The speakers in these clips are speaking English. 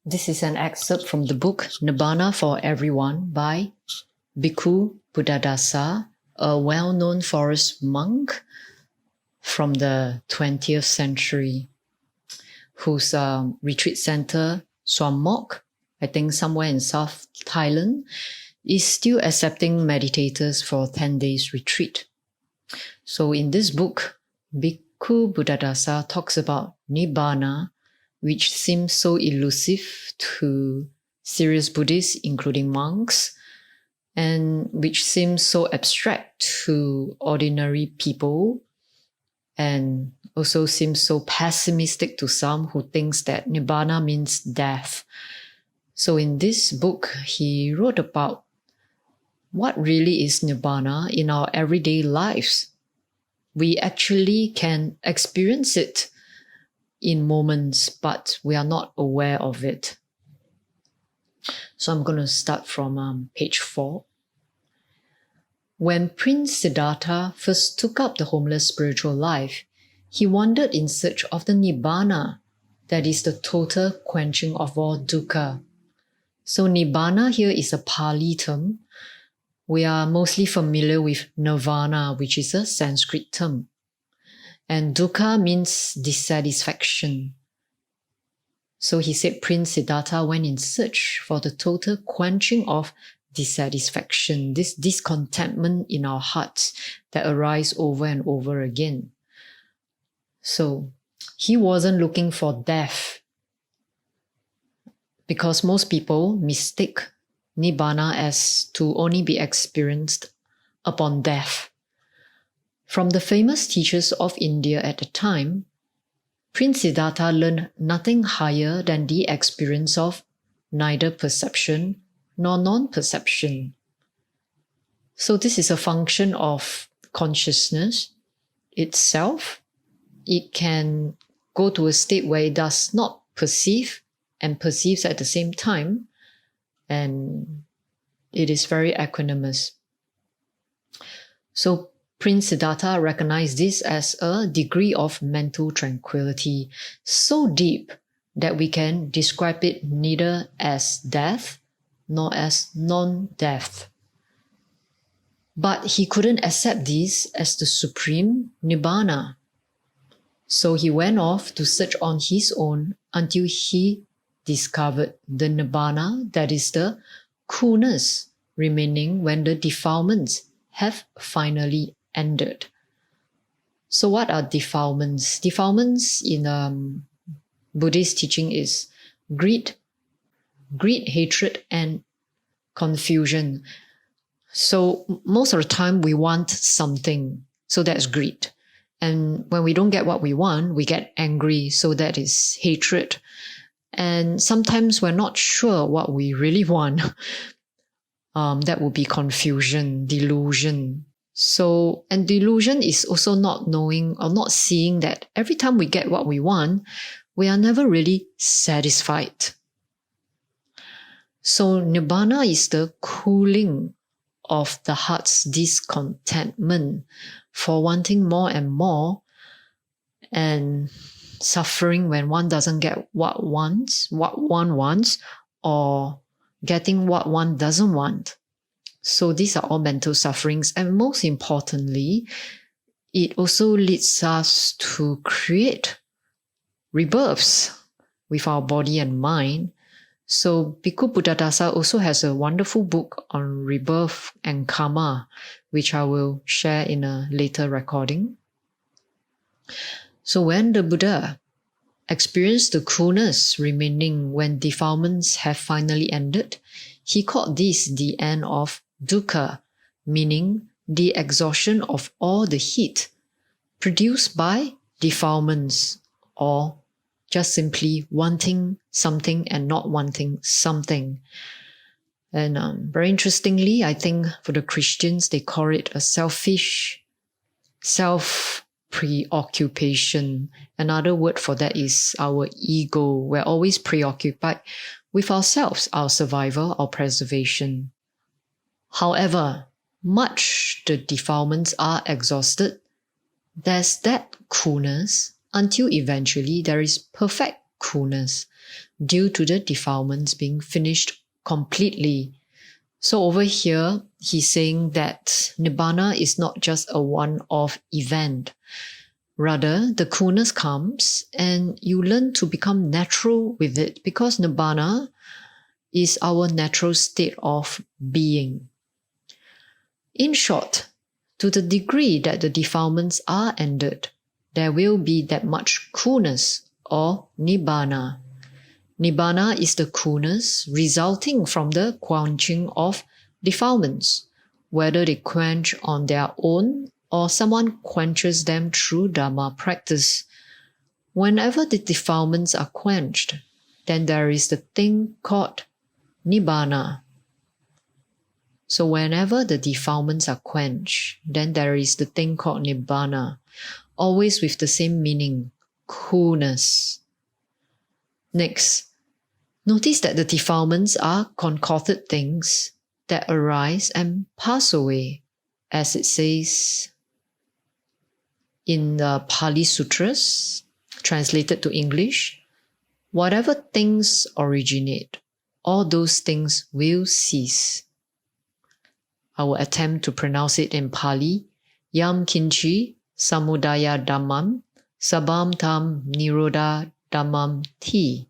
This is an excerpt from the book Nibanna for Everyone by Bhikkhu Buddhadasa, a well-known forest monk from the 20th century, whose retreat center, Swammok, I think somewhere in South Thailand, is still accepting meditators for 10 days retreat. So in this book, Bhikkhu Buddhadasa talks about Nibanna, which seems so elusive to serious Buddhists, including monks, and which seems so abstract to ordinary people, and also seems so pessimistic to some who thinks that Nibbana means death. So in this book, he wrote about what really is Nibbana in our everyday lives. We actually can experience it in moments, but we are not aware of it. So I'm going to start from page 4. When Prince Siddhartha first took up the homeless spiritual life, he wandered in search of the Nibbana, that is the total quenching of all dukkha. So Nibbana here is a Pali term. We are mostly familiar with Nirvana, which is a Sanskrit term. And dukkha means dissatisfaction. So he said Prince Siddhartha went in search for the total quenching of dissatisfaction, this discontentment in our hearts that arise over and over again. So he wasn't looking for death, because most people mistake Nibbana as to only be experienced upon death. From the famous teachers of India at the time, Prince Siddhartha learned nothing higher than the experience of neither perception nor non-perception. So this is a function of consciousness itself. It can go to a state where it does not perceive and perceives at the same time, and it is very equanimous. So Prince Siddhartha recognized this as a degree of mental tranquility so deep that we can describe it neither as death nor as non-death. But he couldn't accept this as the supreme Nibbana. So he went off to search on his own until he discovered the Nibbana, that is the coolness remaining when the defilements have finally ended. So what are defilements? Defilements in Buddhist teaching is greed, hatred, and confusion. So most of the time we want something, so that's greed. And when we don't get what we want, we get angry, so that is hatred. And sometimes we're not sure what we really want. That would be confusion, delusion. So, and delusion is also not knowing or not seeing that every time we get what we want, we are never really satisfied. So Nibbana is the cooling of the heart's discontentment for wanting more and more, and suffering when one doesn't get what one wants, or getting what one doesn't want. So these are all mental sufferings. And most importantly, it also leads us to create rebirths with our body and mind. So Bhikkhu Buddhadasa also has a wonderful book on rebirth and karma, which I will share in a later recording. So when the Buddha experienced the coolness remaining when defilements have finally ended, he called this the end of dukkha, meaning the exhaustion of all the heat produced by defilements, or just simply wanting something and not wanting something. And very interestingly, I think for the Christians, they call it a selfish self-preoccupation. Another word for that is our ego. We're always preoccupied with ourselves, our survival, our preservation. However, much the defilements are exhausted, there's that coolness until eventually there is perfect coolness due to the defilements being finished completely. So over here, he's saying that Nibbana is not just a one-off event. Rather, the coolness comes and you learn to become natural with it because Nibbana is our natural state of being. In short, to the degree that the defilements are ended, there will be that much coolness or Nibbana. Nibbana is the coolness resulting from the quenching of defilements, whether they quench on their own or someone quenches them through Dharma practice. Whenever the defilements are quenched, then there is the thing called Nibbana. So whenever the defilements are quenched, then there is the thing called Nibbana, always with the same meaning, coolness. Next, notice that the defilements are concocted things that arise and pass away, as it says in the Pali Sutras, translated to English, whatever things originate, all those things will cease. I will attempt to pronounce it in Pali. Yam kinchi samudaya dhammam sabam tam nirodha dhammam ti.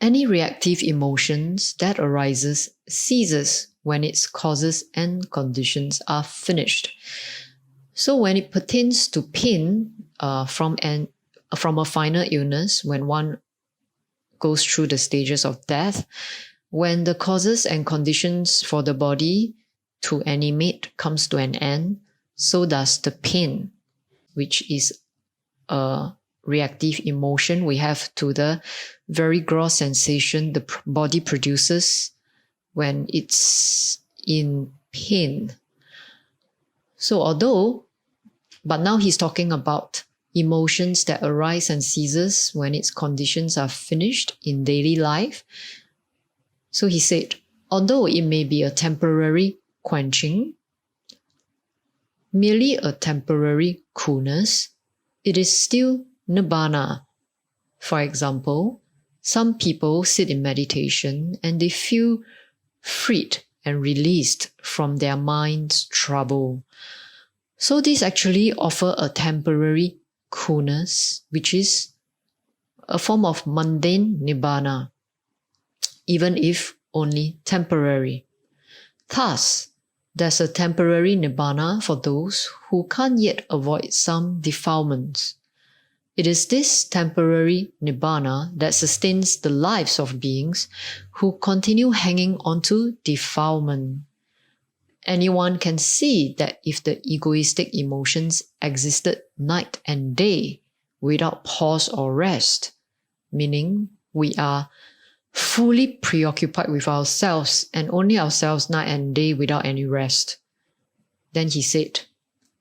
Any reactive emotions that arises ceases when its causes and conditions are finished. So when it pertains to pain from a final illness, when one goes through the stages of death, when the causes and conditions for the body to animate comes to an end, so does the pain, which is a reactive emotion we have to the very gross sensation the body produces when it's in pain. So but now he's talking about emotions that arise and ceases when its conditions are finished in daily life. So he said, although it may be a temporary quenching, merely a temporary coolness, it is still Nibbana. For example, some people sit in meditation and they feel freed and released from their mind's trouble. So these actually offer a temporary coolness, which is a form of mundane Nibbana, even if only temporary. Thus, there's a temporary Nibbana for those who can't yet avoid some defilements. It is this temporary Nibbana that sustains the lives of beings who continue hanging onto defilement. Anyone can see that if the egoistic emotions existed night and day without pause or rest, meaning we are fully preoccupied with ourselves and only ourselves night and day without any rest. Then he said,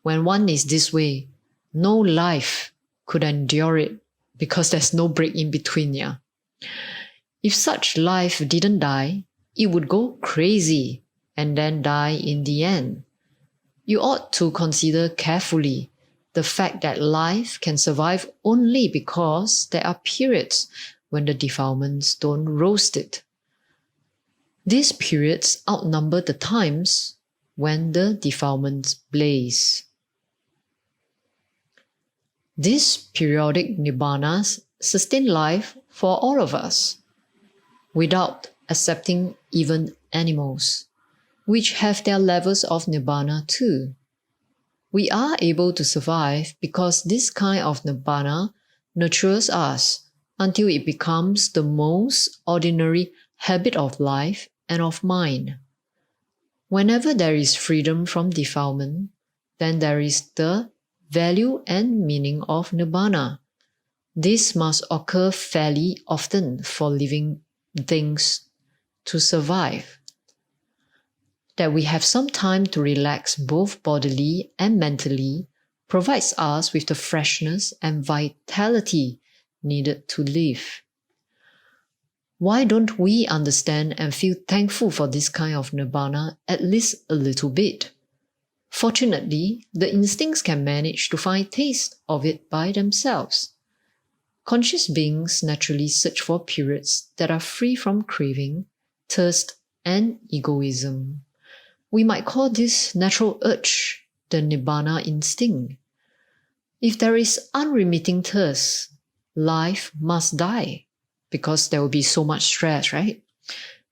when one is this way, no life could endure it because there's no break in between. If such life didn't die, it would go crazy and then die in the end. You ought to consider carefully the fact that life can survive only because there are periods when the defilements don't roast it. These periods outnumber the times when the defilements blaze. These periodic Nibbanas sustain life for all of us, without accepting even animals, which have their levels of Nibbana too. We are able to survive because this kind of Nibbana nurtures us until it becomes the most ordinary habit of life and of mind. Whenever there is freedom from defilement, then there is the value and meaning of Nibbana. This must occur fairly often for living things to survive. That we have some time to relax both bodily and mentally provides us with the freshness and vitality needed to live. Why don't we understand and feel thankful for this kind of Nibbana at least a little bit? Fortunately, the instincts can manage to find taste of it by themselves. conscious beings naturally search for periods that are free from craving, thirst, and egoism. We might call this natural urge the Nibanna instinct. If there is unremitting thirst, life must die because there will be so much stress, right?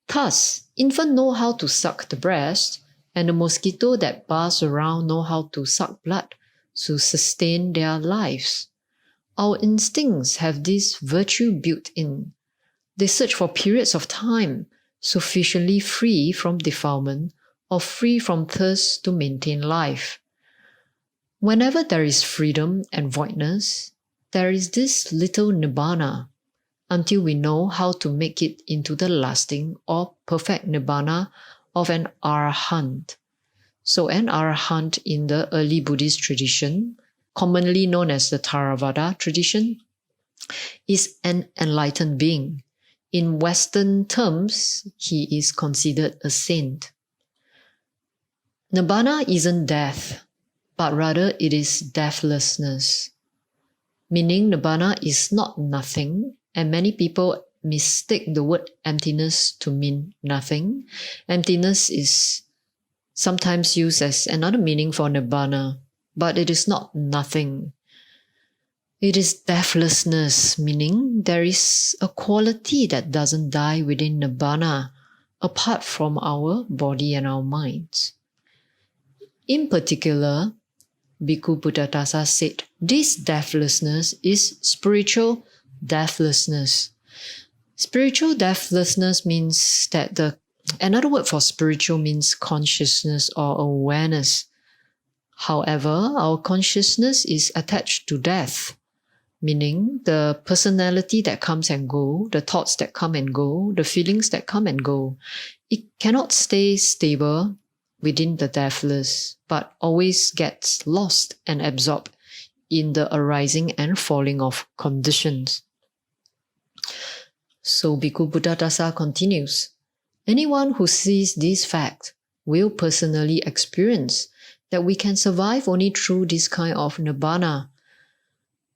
Thus, infants know how to suck the breast, and the mosquito that buzz around know how to suck blood to sustain their lives. Our instincts have this virtue built in. They search for periods of time sufficiently free from defilement or free from thirst to maintain life. Whenever there is freedom and voidness, there is this little Nibanna, until we know how to make it into the lasting or perfect Nibanna of an Arahant. So an Arahant in the early Buddhist tradition, commonly known as the Theravada tradition, is an enlightened being. In Western terms, he is considered a saint. Nibbana isn't death, but rather it is deathlessness. Meaning Nibbana is not nothing, and many people mistake the word emptiness to mean nothing. Emptiness is sometimes used as another meaning for Nibbana, but it is not nothing. It is deathlessness, meaning there is a quality that doesn't die within Nibbana, apart from our body and our minds. In particular, Bhikkhu Buddhadasa said, this deathlessness is spiritual deathlessness. Spiritual deathlessness means that another word for spiritual means consciousness or awareness. However, our consciousness is attached to death, meaning the personality that comes and go, the thoughts that come and go, the feelings that come and go. It cannot stay stable within the deathless, but always gets lost and absorbed in the arising and falling of conditions. So Bhikkhu Buddhadasa continues, anyone who sees this fact will personally experience that we can survive only through this kind of Nibbana.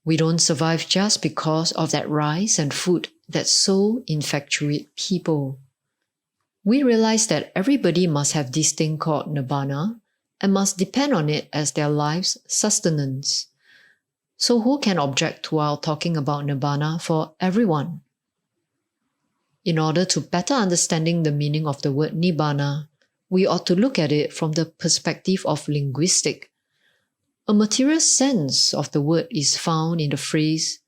We don't survive just because of that rice and food that so infatuate people. We realize that everybody must have this thing called Nibbana and must depend on it as their life's sustenance. So who can object to our talking about Nibbana for everyone? In order to better understanding the meaning of the word Nibbana, we ought to look at it from the perspective of linguistic. A material sense of the word is found in the phrase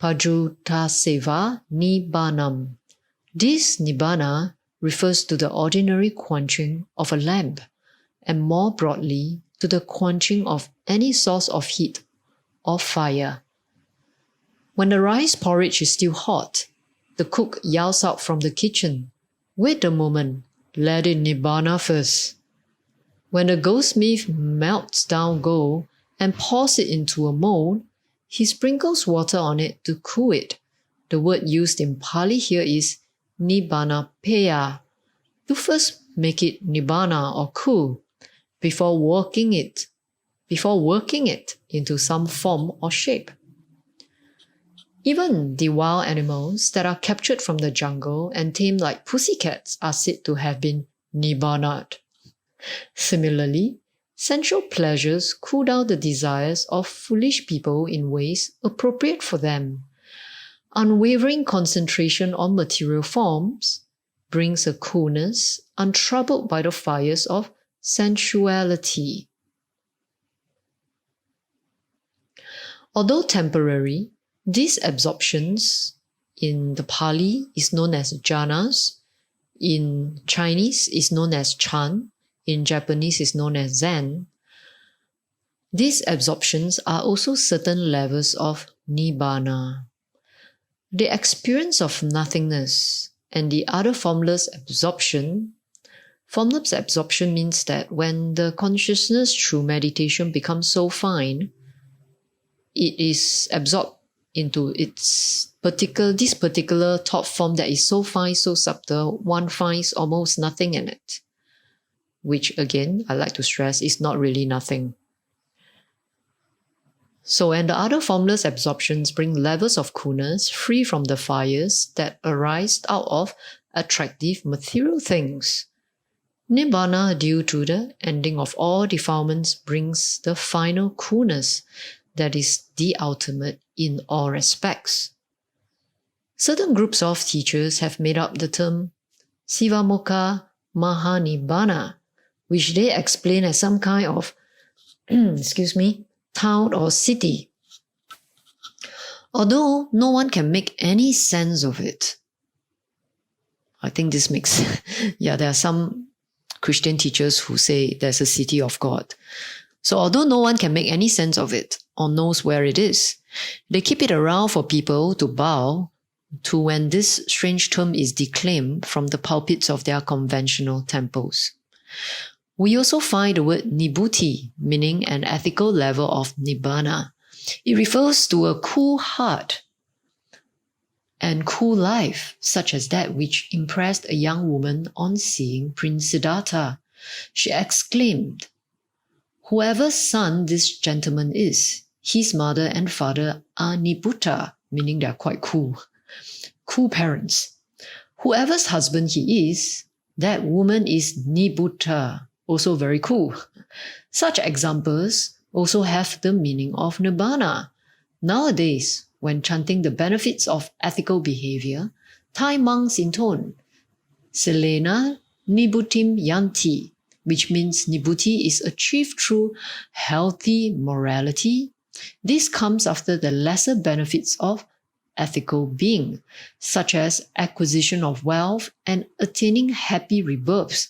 Pajutaseva Nibbanam. This Nibbana refers to the ordinary quenching of a lamp, and more broadly to the quenching of any source of heat or fire. When the rice porridge is still hot, the cook yells out from the kitchen, "Wait a moment, let it Nibbana first." When the goldsmith melts down gold and pours it into a mold, he sprinkles water on it to cool it. The word used in Pali here is Nibbanapeya, to first make it Nibbana or cool, before working it into some form or shape. Even the wild animals that are captured from the jungle and tamed like pussycats are said to have been Nibbana'd. Similarly, sensual pleasures cool down the desires of foolish people in ways appropriate for them. Unwavering concentration on material forms brings a coolness untroubled by the fires of sensuality. Although temporary, these absorptions in the Pali is known as jhanas, in Chinese is known as chan, in Japanese is known as zen. These absorptions are also certain levels of Nibbana. The experience of nothingness and the other formless absorption. Formless absorption means that when the consciousness through meditation becomes so fine, it is absorbed into this particular thought form that is so fine, so subtle, one finds almost nothing in it. Which again, I like to stress, is not really nothing. So, and the other formless absorptions bring levels of coolness free from the fires that arise out of attractive material things. Nibanna, due to the ending of all defilements, brings the final coolness that is the ultimate in all respects. Certain groups of teachers have made up the term Sivamokha Mahanibbana, which they explain as some kind of town or city. Although no one can make any sense of it. I think this makes, there are some Christian teachers who say there's a city of God. So although no one can make any sense of it or knows where it is, they keep it around for people to bow to when this strange term is declaimed from the pulpits of their conventional temples. We also find the word nibbuti, meaning an ethical level of nibbana. It refers to a cool heart and cool life, such as that which impressed a young woman on seeing Prince Siddhartha. She exclaimed, "Whoever's son this gentleman is, his mother and father are nibbutta," meaning they're quite cool. Cool parents. Whoever's husband he is, that woman is nibbutta, also very cool. Such examples also have the meaning of nibbana. Nowadays, when chanting the benefits of ethical behavior, Thai monks intone Selena Nibbutim Yanti, which means Nibbuti is achieved through healthy morality. This comes after the lesser benefits of ethical being, such as acquisition of wealth and attaining happy rebirths.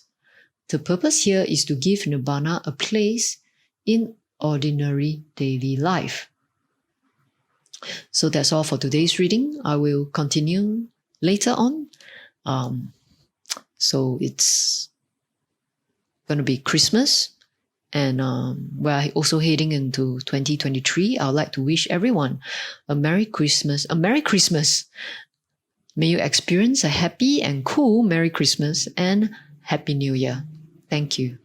The purpose here is to give Nibbana a place in ordinary daily life. So that's all for today's reading. I will continue later on. So it's going to be Christmas, and we're also heading into 2023. I would like to wish everyone a Merry Christmas. A Merry Christmas. May you experience a happy and cool Merry Christmas and Happy New Year. Thank you.